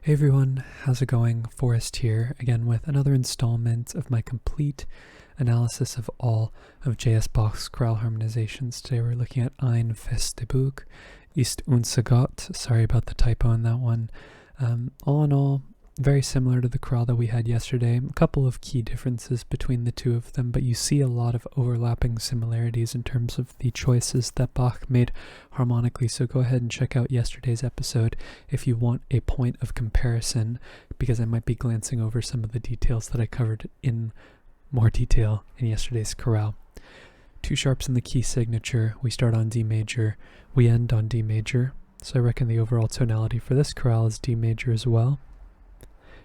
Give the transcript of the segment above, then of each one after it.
Hey everyone, how's it going? Forrest here, again with another installment of my complete analysis of all of J.S. Bach's chorale harmonizations. Today we're looking at Ein feste Burg, unser Gott. Sorry about the typo in that one. All in all, very similar to the chorale that we had yesterday. A couple of key differences between the two of them, but you see a lot of overlapping similarities in terms of the choices that Bach made harmonically. So go ahead and check out yesterday's episode if you want a point of comparison, because I might be glancing over some of the details that I covered in more detail in yesterday's chorale. Two sharps in the key signature. We start on D major, we end on D major. So I reckon the overall tonality for this chorale is D major as well.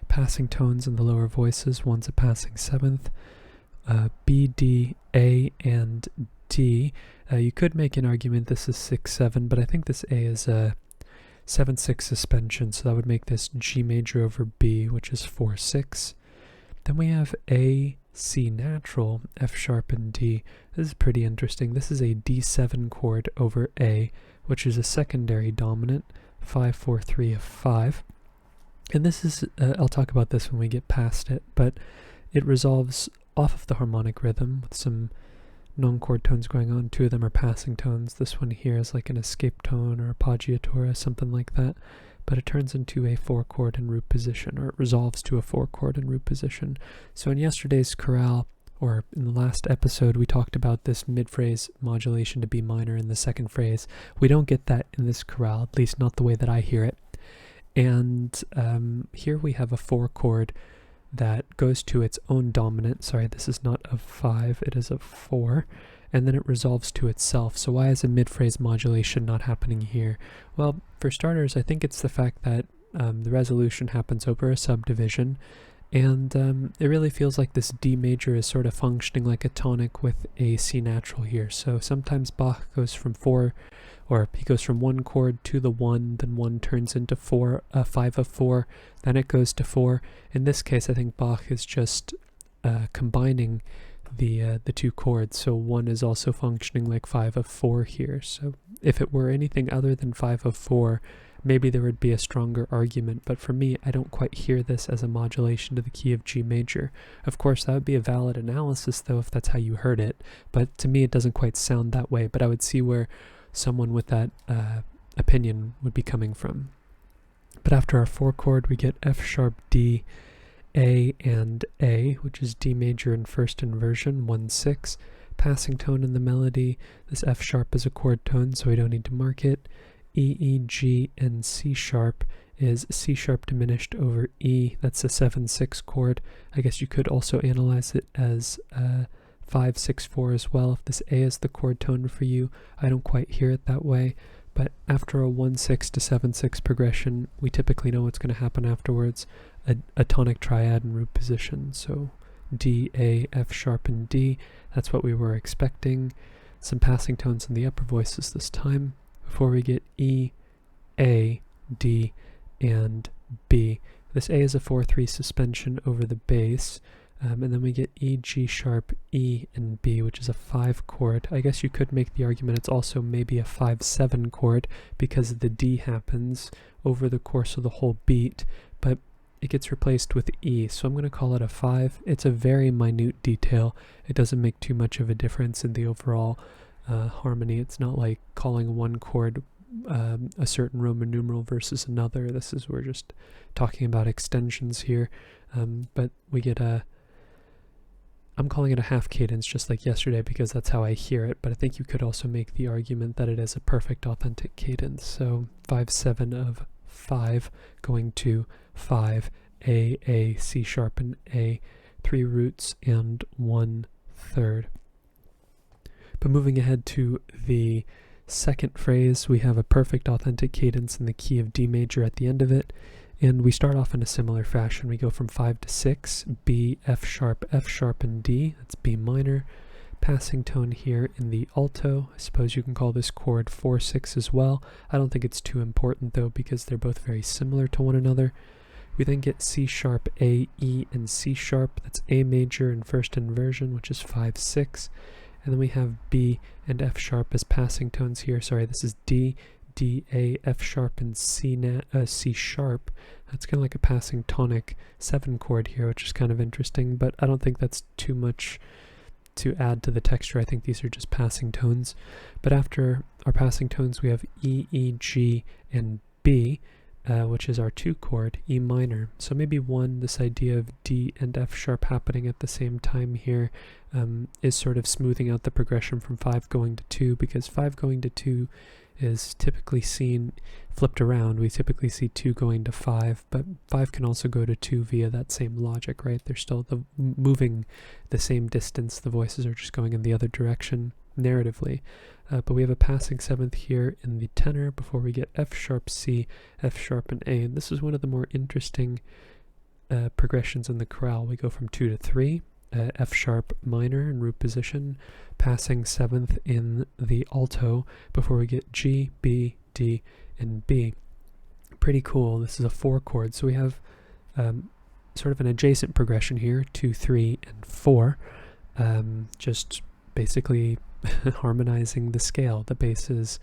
Passing tones in the lower voices, one's a passing seventh, B, D, A, and D. You could make an argument this is 6-7, but I think this A is a 7-6 suspension, so that would make this G major over B, which is 4-6. Then we have A, C natural, F sharp, and D. This is pretty interesting. This is a D7 chord over A, which is a secondary dominant, 5-4-3 F5. And this is, I'll talk about this when we get past it, but it resolves off of the harmonic rhythm with some non-chord tones going on. Two of them are passing tones. This one here is like an escape tone or appoggiatura, something like that. But it turns into a 4-chord in root position, or it resolves to a 4-chord in root position. So in yesterday's chorale, or in the last episode, we talked about this mid-phrase modulation to B minor in the second phrase. We don't get that in this chorale, at least not the way that I hear it. And here we have a 4-chord that goes to its own dominant. Sorry, this is not a 5, it is a 4. And then it resolves to itself. So why is a mid-phrase modulation not happening here? Well, for starters, I think it's the fact that the resolution happens over a subdivision. And it really feels like this D major is sort of functioning like a tonic with a C natural here. So sometimes Bach goes from 4, or he goes from 1 chord to the 1, then 1 turns into 4, 5 of 4, then it goes to 4. In this case, I think Bach is just combining the two chords, so 1 is also functioning like 5 of 4 here. So if it were anything other than 5 of 4, maybe there would be a stronger argument, but for me, I don't quite hear this as a modulation to the key of G major. Of course, that would be a valid analysis, though, if that's how you heard it, but to me, it doesn't quite sound that way, but I would see where someone with that opinion would be coming from. But after our 4-chord, we get F sharp, D, A, and A, which is D major in first inversion, 1-6. Passing tone in the melody. This F sharp is a chord tone, so we don't need to mark it. E, E, G, and C sharp is C sharp diminished over E. That's a 7-6 chord. I guess you could also analyze it as 5-6-4 as well. If this A is the chord tone for you, I don't quite hear it that way. But after a 1-6 to 7-6 progression, we typically know what's going to happen afterwards. A tonic triad in root position. So D, A, F sharp, and D. That's what we were expecting. Some passing tones in the upper voices this time, before we get E, A, D, and B. This A is a 4-3 suspension over the bass, and then we get E, G sharp, E, and B, which is a 5 chord. I guess you could make the argument it's also maybe a 5-7 chord because the D happens over the course of the whole beat, but it gets replaced with E, so I'm going to call it a 5. It's a very minute detail. It doesn't make too much of a difference in the overall harmony. It's not like calling one chord a certain Roman numeral versus another. We're just talking about extensions here, but we get I'm calling it a half cadence just like yesterday because that's how I hear it, but I think you could also make the argument that it is a perfect authentic cadence. So 5-7 of 5 going to 5, A, C sharp, and A, 3 roots and 1/3. But moving ahead to the second phrase, we have a perfect authentic cadence in the key of D major at the end of it, and we start off in a similar fashion. We go from 5 to 6, B, F sharp, and D. That's B minor. Passing tone here in the alto. I suppose you can call this chord 4-6 as well. I don't think it's too important though because they're both very similar to one another. We then get C sharp, A, E, and C sharp. That's A major in first inversion, which is 5-6. And then we have B and F sharp as passing tones here. Sorry, this is D, D, A, F sharp, and C sharp. That's kind of like a passing tonic 7 chord here, which is kind of interesting, but I don't think that's too much to add to the texture. I think these are just passing tones. But after our passing tones, we have E, E, G, and B, which is our 2 chord, E minor. So maybe this idea of D and F sharp happening at the same time here is sort of smoothing out the progression from 5 going to 2, because 5 going to 2 is typically seen flipped around. We typically see 2 going to 5, but 5 can also go to 2 via that same logic, right? They're still moving the same distance. The voices are just going in the other direction narratively. But we have a passing 7th here in the tenor before we get F sharp, C, F sharp, and A. And this is one of the more interesting progressions in the chorale. We go from 2 to 3, F sharp minor in root position, passing 7th in the alto before we get G, B, D, and B. Pretty cool. This is a 4 chord, so we have sort of an adjacent progression here, 2, 3, and 4, just basically harmonizing the scale. The bass is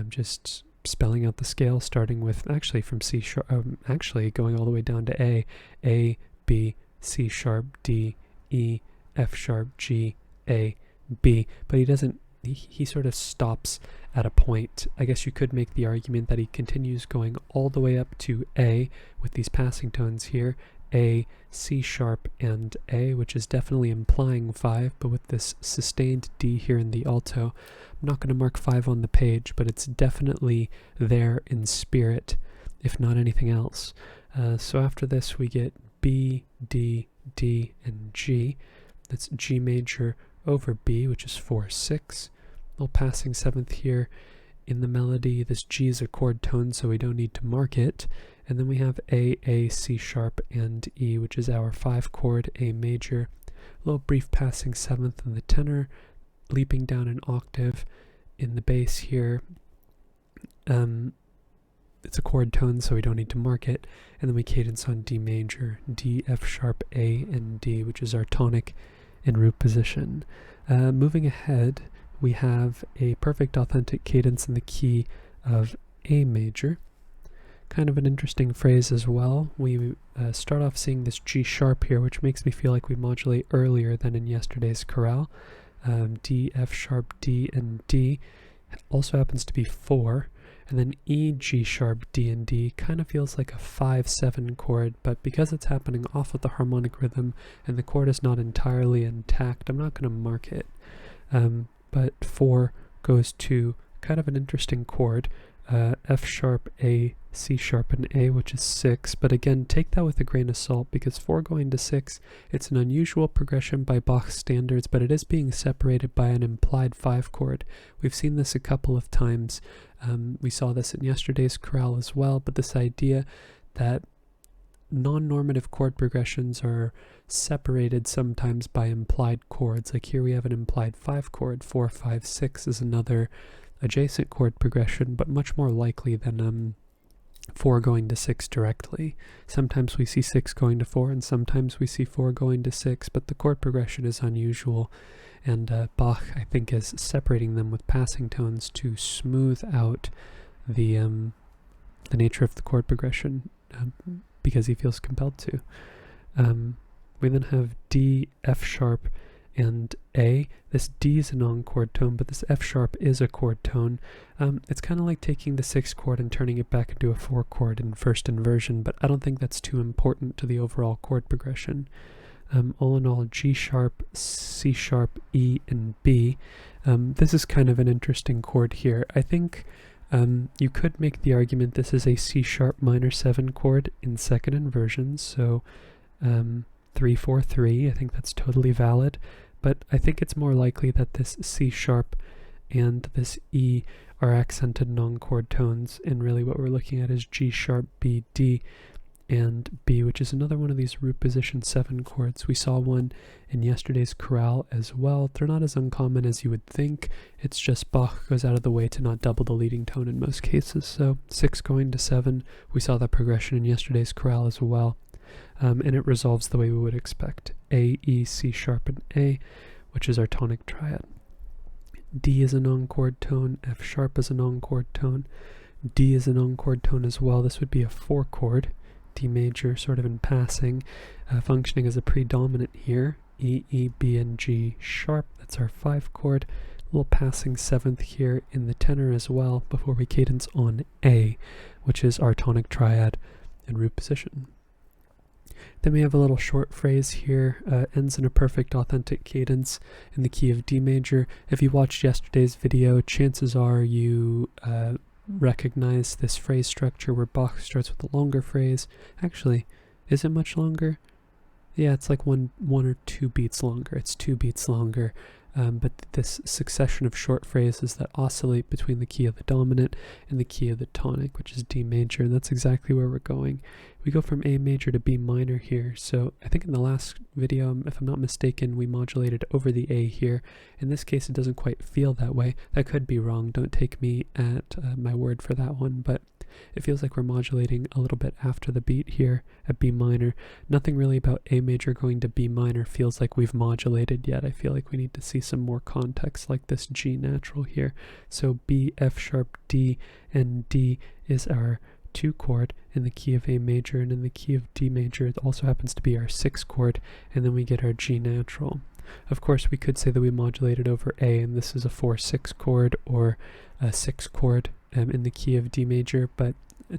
just spelling out the scale, starting with actually from C sharp, actually going all the way down to A, B, C sharp, D, E, F sharp, G, A, B. But he doesn't, he sort of stops at a point. I guess you could make the argument that he continues going all the way up to A with these passing tones here, A, C sharp, and A, which is definitely implying 5, but with this sustained D here in the alto. I'm not going to mark 5 on the page, but it's definitely there in spirit, if not anything else. So after this we get B, D, D, and G. That's G major over B, which is 4, 6. Little passing 7th here in the melody. This G is a chord tone, so we don't need to mark it. And then we have A, C sharp, and E, which is our 5 chord, A major. A little brief passing 7th in the tenor, leaping down an octave in the bass here. It's a chord tone, so we don't need to mark it. And then we cadence on D major, D, F sharp, A, and D, which is our tonic in root position. Moving ahead, we have a perfect authentic cadence in the key of A major. Kind of an interesting phrase as well. We start off seeing this G sharp here, which makes me feel like we modulate earlier than in yesterday's chorale. D, F sharp, D, and D also happens to be 4. And then E, G sharp, D, and D kind of feels like a 5-7 chord, but because it's happening off of the harmonic rhythm and the chord is not entirely intact, I'm not going to mark it. But 4 goes to kind of an interesting chord, F sharp, A, C sharp, and A, which is 6. But again, take that with a grain of salt, because 4 going to 6, it's an unusual progression by Bach standards, but it is being separated by an implied 5 chord. We've seen this a couple of times. We saw this in yesterday's chorale as well, but this idea that non-normative chord progressions are separated sometimes by implied chords. Like here we have an implied 5 chord, 4, 5, 6 is another adjacent chord progression, but much more likely than 4 going to 6 directly. Sometimes we see 6 going to 4, and sometimes we see 4 going to 6, but the chord progression is unusual, and Bach, I think, is separating them with passing tones to smooth out the nature of the chord progression, because he feels compelled to. We then have D, F sharp, and A. This D is a non-chord tone, but this F sharp is a chord tone. It's kind of like taking the 6th chord and turning it back into a 4 chord in first inversion, but I don't think that's too important to the overall chord progression. All in all, G sharp, C sharp, E, and B. This is kind of an interesting chord here. I think you could make the argument this is a C sharp minor 7 chord in second inversion, so 3, 4, 3. I think that's totally valid. But I think it's more likely that this C sharp and this E are accented non-chord tones, and really what we're looking at is G sharp, B, D, and B, which is another one of these root position 7 chords. We saw one in yesterday's chorale as well. They're not as uncommon as you would think. It's just Bach goes out of the way to not double the leading tone in most cases. So 6 going to 7, we saw that progression in yesterday's chorale as well. And it resolves the way we would expect. A, E, C sharp, and A, which is our tonic triad. D is a non-chord tone, F sharp is a non-chord tone, D is a non-chord tone as well. This would be a 4 chord, D major, sort of in passing, functioning as a predominant here. E, E, B, and G sharp, that's our 5 chord. A little passing 7th here in the tenor as well before we cadence on A, which is our tonic triad and root position. Then we have a little short phrase here, ends in a perfect authentic cadence in the key of D major. If you watched yesterday's video, chances are you recognize this phrase structure where Bach starts with a longer phrase. Actually, is it much longer? Yeah, it's like one or 2 beats longer. It's 2 beats longer. But this succession of short phrases that oscillate between the key of the dominant and the key of the tonic, which is D major, and that's exactly where we're going. We go from A major to B minor here, so I think in the last video, if I'm not mistaken, we modulated over the A here. In this case, it doesn't quite feel that way. That could be wrong, don't take me at my word for that one, but it feels like we're modulating a little bit after the beat here at B minor. Nothing really about A major going to B minor feels like we've modulated yet. I feel like we need to see some more context like this G natural here. So B, F sharp, D, and D is our 2 chord in the key of A major, and in the key of D major it also happens to be our 6 chord, and then we get our G natural. Of course, we could say that we modulated over A, and this is a 4-6 chord or a 6 chord in the key of D major, but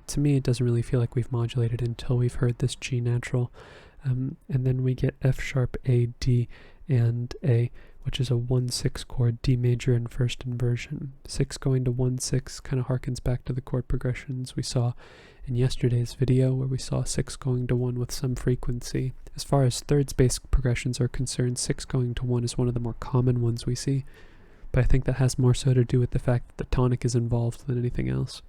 to me it doesn't really feel like we've modulated until we've heard this G natural. And then we get F sharp, A, D, and A, which is a 1-6 chord, D major in first inversion. 6 going to 1-6 kind of harkens back to the chord progressions we saw in yesterday's video, where we saw 6 going to 1 with some frequency. As far as third space progressions are concerned, 6 going to 1 is one of the more common ones we see, but I think that has more so to do with the fact that the tonic is involved than anything else.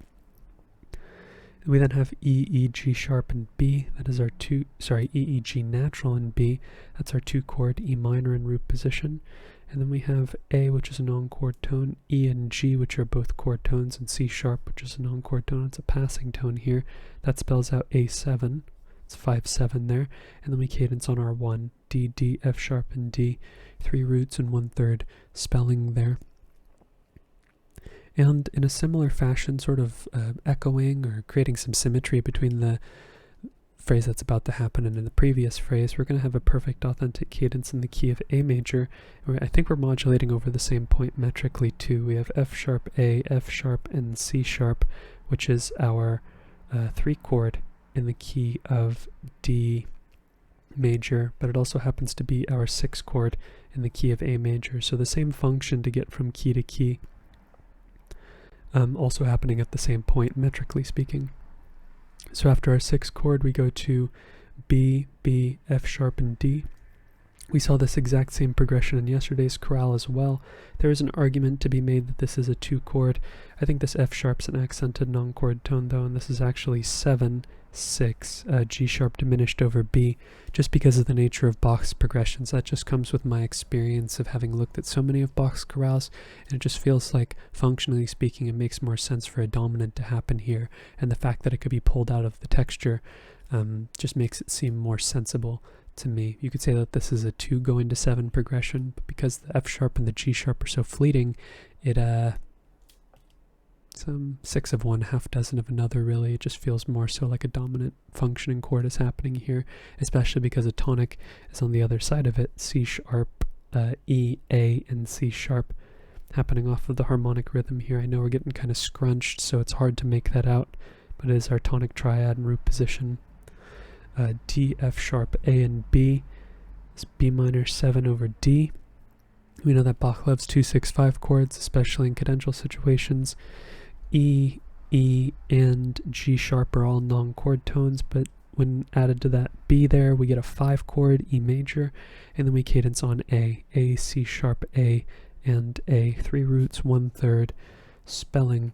We then have E, E, G sharp, and B. That is our E, E, G natural, and B. That's our 2 chord, E minor in root position. And then we have A, which is a non-chord tone, E and G, which are both chord tones, and C sharp, which is a non-chord tone. It's a passing tone here. That spells out A7. It's 5-7 there. And then we cadence on our 1, D, D, F sharp, and D. 3 roots and 1/3 spelling there. And in a similar fashion, sort of echoing or creating some symmetry between the phrase that's about to happen and in the previous phrase, we're going to have a perfect authentic cadence in the key of A major. I think we're modulating over the same point metrically too. We have F sharp, A, F sharp, and C sharp, which is our 3 chord in the key of D major, but it also happens to be our 6 chord in the key of A major. So the same function to get from key to key, also happening at the same point, metrically speaking. So after our 6 chord, we go to B, B, F sharp, and D. We saw this exact same progression in yesterday's chorale as well. There is an argument to be made that this is a 2 chord. I think this F sharp's an accented non-chord tone though, and this is actually 7-6, G sharp diminished over B, just because of the nature of Bach's progressions. That just comes with my experience of having looked at so many of Bach's chorales, and it just feels like, functionally speaking, it makes more sense for a dominant to happen here, and the fact that it could be pulled out of the texture just makes it seem more sensible to me. You could say that this is a 2 going to 7 progression, but because the F sharp and the G sharp are so fleeting, it some 6 of one, half dozen of another, really. It just feels more so like a dominant functioning chord is happening here, especially because a tonic is on the other side of it, C sharp, E, A, and C sharp happening off of the harmonic rhythm here. I know we're getting kind of scrunched, so it's hard to make that out, but it is our tonic triad and root position. D, F sharp, A, and B is B minor 7 over D. We know that Bach loves 2-6-5 chords, especially in cadential situations. E, E, and G sharp are all non-chord tones, but when added to that B there, we get a 5 chord, E major, and then we cadence on A, C sharp, A, and A, 3 roots, 1/3 spelling.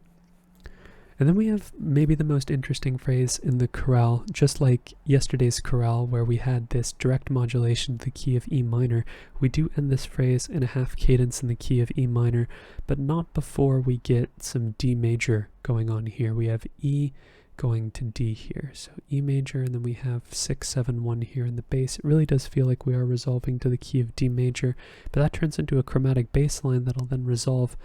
And then we have maybe the most interesting phrase in the chorale, just like yesterday's chorale where we had this direct modulation to the key of E minor. We do end this phrase in a half cadence in the key of E minor, but not before we get some D major going on here. We have E, going to D here. So E major, and then we have 6, 7, 1 here in the bass. It really does feel like we are resolving to the key of D major, but that turns into a chromatic bass line that'll then resolve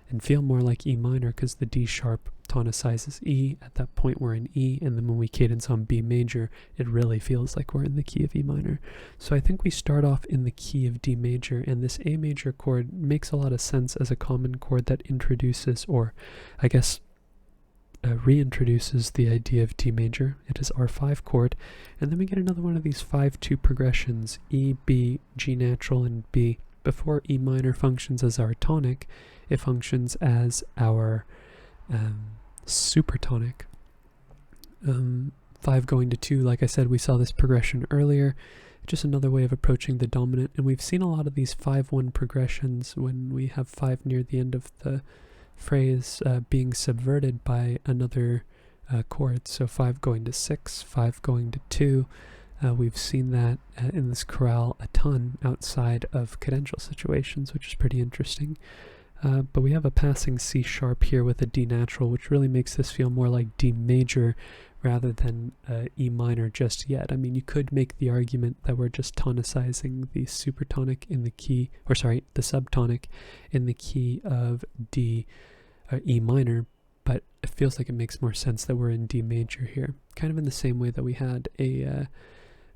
and feel more like E minor because the D sharp tonicizes E. At that point we're in E, and then when we cadence on B major, it really feels like we're in the key of E minor. So I think we start off in the key of D major, and this A major chord makes a lot of sense as a common chord that introduces, or I guess reintroduces the idea of D major. It is our 5 chord, and then we get another one of these 5-2 progressions, E, B, G natural, and B. Before E minor functions as our tonic, it functions as our supertonic. 5 going to 2, like I said, we saw this progression earlier, just another way of approaching the dominant, and we've seen a lot of these 5-1 progressions when we have 5 near the end of the phrase being subverted by another chord. So 5 going to 6, 5 going to 2. We've seen that in this chorale a ton outside of cadential situations, which is pretty interesting. But we have a passing C sharp here with a D natural, which really makes this feel more like D major rather than E minor just yet. I mean, you could make the argument that we're just tonicizing the supertonic in the key, or sorry, the subtonic in the key of D, E minor, but it feels like it makes more sense that we're in D major here. Kind of in the same way that we had a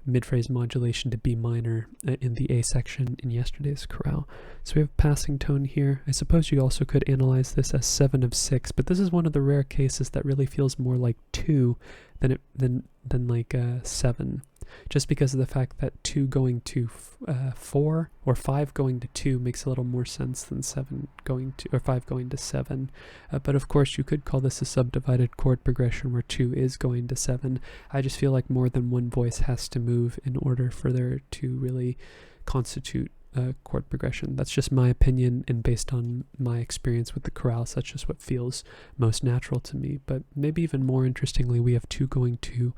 mid-phrase modulation to B minor in the A section in yesterday's chorale. So we have passing tone here. I suppose you also could analyze this as 7 of 6, but this is one of the rare cases that really feels more like 2 than like 7, just because of the fact that 2 going to 4 or 5 going to 2 makes a little more sense than 7 going to, or 5 going to 7. But of course you could call this a subdivided chord progression where 2 is going to 7. I just feel like more than one voice has to move in order for there to really constitute a chord progression. That's just my opinion and based on my experience with the chorale, such as what feels most natural to me. But maybe even more interestingly, we have 2 going to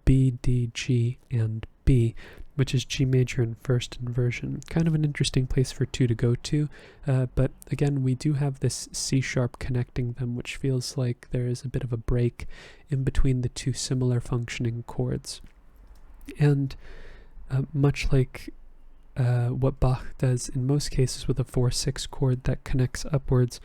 B, D, G, and B, which is G major in first inversion. Kind of an interesting place for 2 to go to, but again, we do have this C sharp connecting them, which feels like there is a bit of a break in between the 2 similar functioning chords. And much like what Bach does in most cases with a 4-6 chord that connects upwards,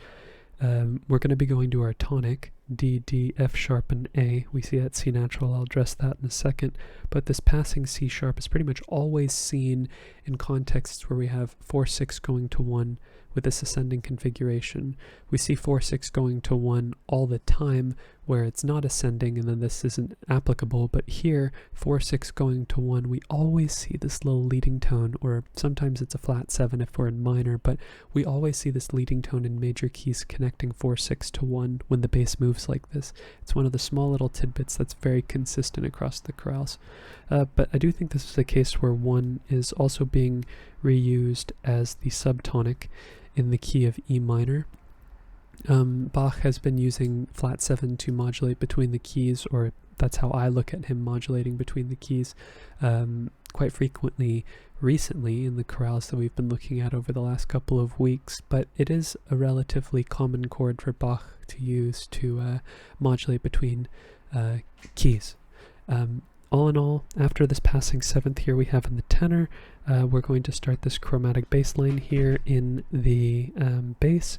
we're going to be going to our tonic, D, D, F sharp, and A. We see that C natural, I'll address that in a second, but this passing C sharp is pretty much always seen in contexts where we have 4-6 going to 1 with this ascending configuration. We see 4-6 going to 1 all the time where it's not ascending, and then this isn't applicable, but here 4-6 going to 1, we always see this little leading tone, or sometimes it's a flat 7 if we're in minor, but we always see this leading tone in major keys connecting 4-6 to 1 when the bass moves like this. It's one of the small little tidbits that's very consistent across the chorales. But I do think this is a case where 1 is also being reused as the subtonic in the key of E minor. Bach has been using flat 7 to modulate between the keys, or that's how I look at him modulating between the keys quite frequently recently in the chorales that we've been looking at over the last couple of weeks, but it is a relatively common chord for Bach to use to modulate between keys. All in all, after this passing 7th here we have in the tenor, we're going to start this chromatic bass line here in the bass.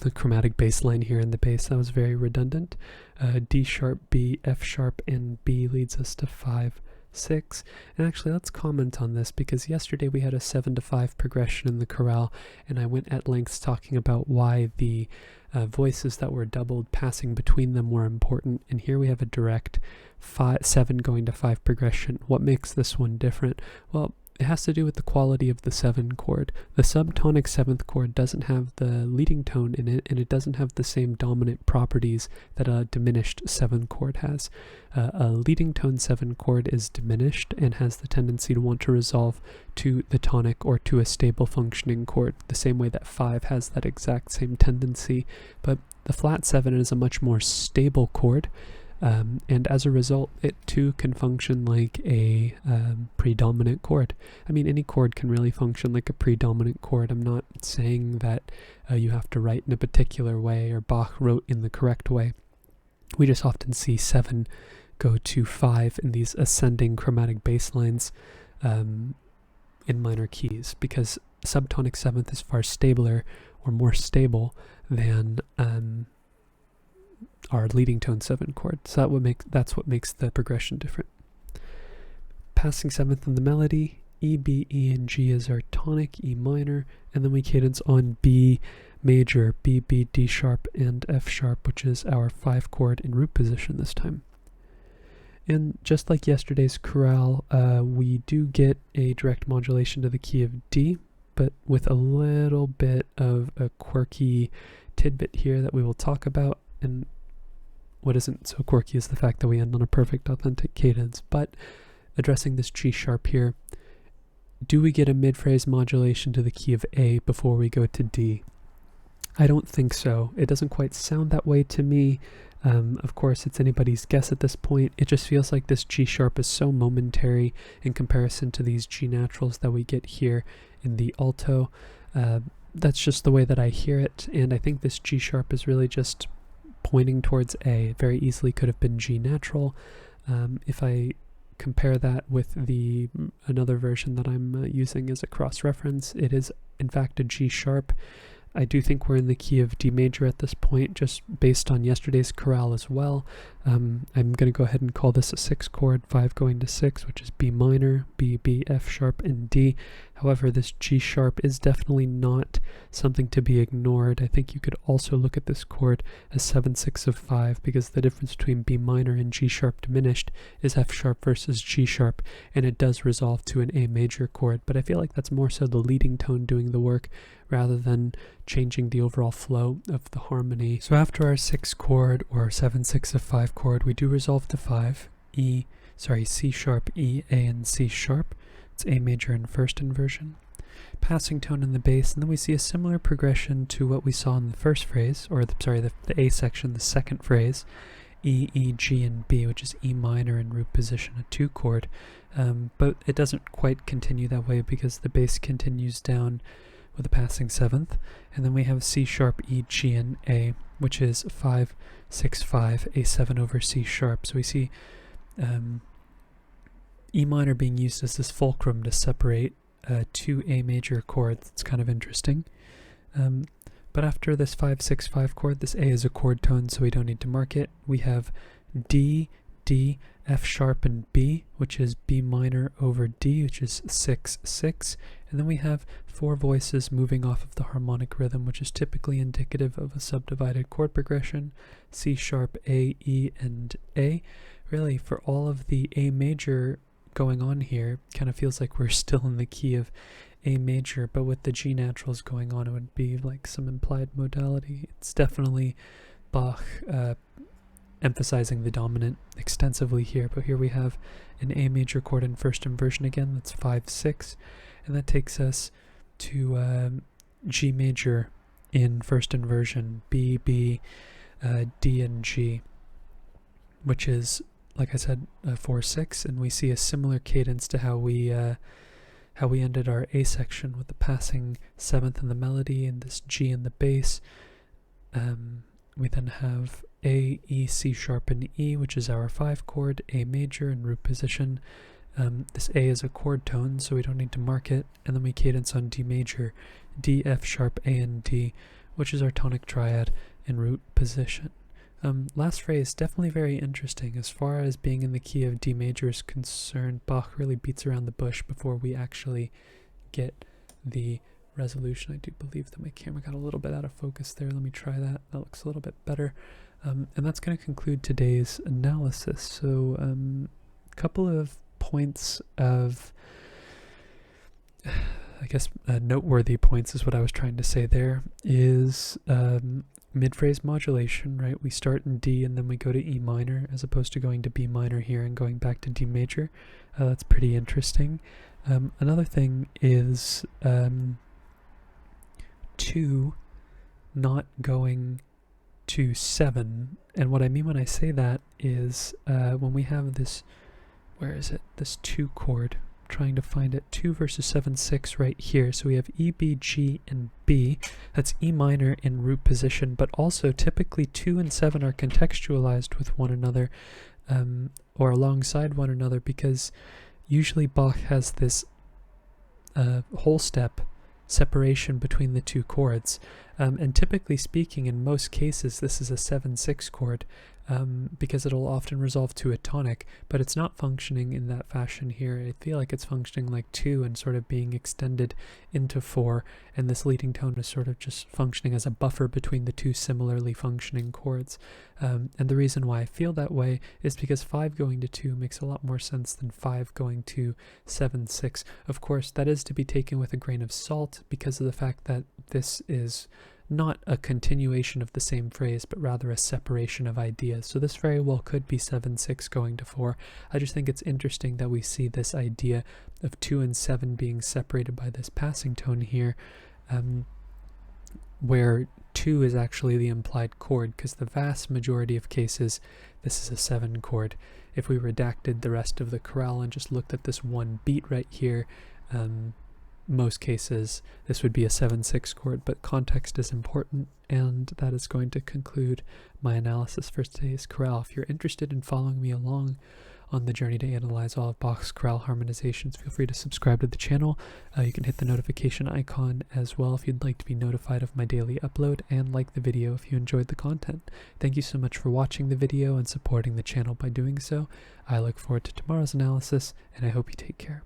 The chromatic bass line here in the bass, that was very redundant. D sharp, B, F sharp, and B leads us to 5, 6. And actually let's comment on this, because yesterday we had a 7-5 progression in the chorale, and I went at lengths talking about why the voices that were doubled passing between them were important, and here we have a direct 7 going to 5 progression. What makes this one different? Well, it has to do with the quality of the 7 chord. The subtonic 7th chord doesn't have the leading tone in it, and it doesn't have the same dominant properties that a diminished 7 chord has. A leading tone 7 chord is diminished and has the tendency to want to resolve to the tonic or to a stable functioning chord, the same way that 5 has that exact same tendency. But the flat 7 is a much more stable chord, and as a result, it too can function like a predominant chord. I mean, any chord can really function like a predominant chord. I'm not saying that you have to write in a particular way or Bach wrote in the correct way. we just often see 7 go to 5 in these ascending chromatic bass lines in minor keys, because subtonic 7th is far stabler or more stable than our leading tone 7 chord. So that's what makes the progression different. Passing 7th in the melody, E, B, E, and G is our tonic, E minor, and then we cadence on B major, B, B, D sharp, and F sharp, which is our 5 chord in root position this time. And just like yesterday's chorale, we do get a direct modulation to the key of D, but with a little bit of a quirky tidbit here that we will talk about. And what isn't so quirky is the fact that we end on a perfect authentic cadence. But addressing this G sharp here, do we get a mid-phrase modulation to the key of A before we go to D? I don't think so. It doesn't quite sound that way to me. Of course, it's anybody's guess at this point. It just feels like this G sharp is so momentary in comparison to these G naturals that we get here in the alto. That's just the way that I hear it, and I think this G sharp is really just pointing towards A. It very easily could have been G natural. If I compare that with another version that I'm using as a cross-reference, it is in fact a G sharp. I do think we're in the key of D major at this point, just based on yesterday's chorale as well. I'm going to go ahead and call this a 6 chord, 5 going to 6, which is B minor, B, B, F sharp, and D. However, this G sharp is definitely not something to be ignored. I think you could also look at this chord as 7, 6 of 5, because the difference between B minor and G sharp diminished is F sharp versus G sharp, and it does resolve to an A major chord. But I feel like that's more so the leading tone doing the work rather than changing the overall flow of the harmony. So after our 6 chord or 7, 6 of 5 chord, we do resolve to 5, C sharp, E, A, and C sharp. It's A major in first inversion. Passing tone in the bass, and then we see a similar progression to what we saw in the first phrase, or the A section, the second phrase, E, E, G, and B, which is E minor in root position, a 2 chord. But it doesn't quite continue that way because the bass continues down with a passing 7th, and then we have C sharp, E, G, and A, which is 5, 6, 5, A7 over C sharp. So we see E minor being used as this fulcrum to separate 2 A major chords. It's kind of interesting. But after this 5, 6, 5 chord, this A is a chord tone, so we don't need to mark it. We have D, D, F sharp, and B, which is B minor over D, which is 6, 6. And then we have 4 voices moving off of the harmonic rhythm, which is typically indicative of a subdivided chord progression. C sharp, A, E, and A. Really, for all of the A major going on here, kind of feels like we're still in the key of A major, but with the G naturals going on, it would be like some implied modality. It's definitely Bach emphasizing the dominant extensively here, but here we have an A major chord in first inversion again, that's 5, 6, and that takes us to G major in first inversion, B, B, D, and G, which is, like I said, 4, 6, and we see a similar cadence to how we ended our A section with the passing 7th in the melody and this G in the bass. We then have A, E, C sharp, and E, which is our 5 chord, A major in root position. This A is a chord tone, so we don't need to mark it, and then we cadence on D major, D, F sharp, A, and D, which is our tonic triad in root position. Last phrase, definitely very interesting. As far as being in the key of D major is concerned, Bach really beats around the bush before we actually get the resolution. I do believe that my camera got a little bit out of focus there. Let me try that. That looks a little bit better. And that's going to conclude today's analysis. So a couple of points of, I guess, noteworthy points is what I was trying to say there, is mid-phrase modulation, right? We start in D and then we go to E minor as opposed to going to B minor here and going back to D major. That's pretty interesting. Another thing is 2 not going to 7, and what I mean when I say that is when we have this, where is it, this 2 chord trying to find it, 2 versus 7/6 right here. So we have E, B, G, and B. That's E minor in root position, but also typically 2 and 7 are contextualized with one another, or alongside one another, because usually Bach has this whole step separation between the two chords. And typically speaking, in most cases, this is a 7/6 chord, because it'll often resolve to a tonic, but it's not functioning in that fashion here. I feel like it's functioning like 2 and sort of being extended into 4, and this leading tone is sort of just functioning as a buffer between the two similarly functioning chords. And the reason why I feel that way is because 5 going to 2 makes a lot more sense than 5 going to 7/6. Of course, that is to be taken with a grain of salt because of the fact that this is not a continuation of the same phrase, but rather a separation of ideas. So this very well could be 7/6 going to 4. I just think it's interesting that we see this idea of 2 and 7 being separated by this passing tone here, where 2 is actually the implied chord, because the vast majority of cases this is a 7 chord. If we redacted the rest of the chorale and just looked at this one beat right here, most cases this would be a 7/6 chord, but context is important, and that is going to conclude my analysis for today's chorale. If you're interested in following me along on the journey to analyze all of Bach's chorale harmonizations, feel free to subscribe to the channel. You can hit the notification icon as well if you'd like to be notified of my daily upload, and like the video if you enjoyed the content. Thank you so much for watching the video and supporting the channel by doing so. I look forward to tomorrow's analysis, and I hope you take care.